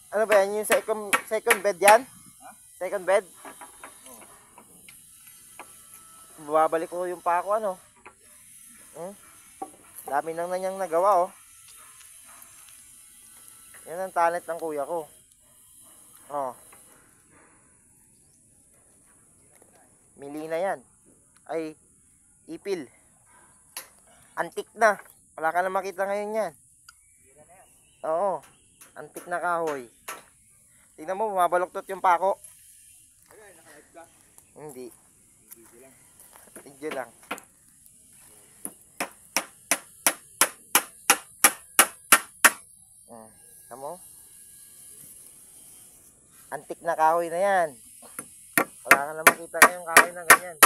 Ano ba yan? Yung second bed yan? Second bed? Babalik ko yung pako ano. Dami nang nanyang nagawa oh. Yan ang talent ng kuya ko. Oh. Mili na yan. Ay, ipil. Antik na. Wala ka na makita ngayon yan. Oo. Antik na kahoy. Tingnan mo, bumabaloktot yung pako. Hindi. Video lang. Tingnan mo. Antik na kahoy na yan. Wala ka na makita ngayong kahoy na ganyan.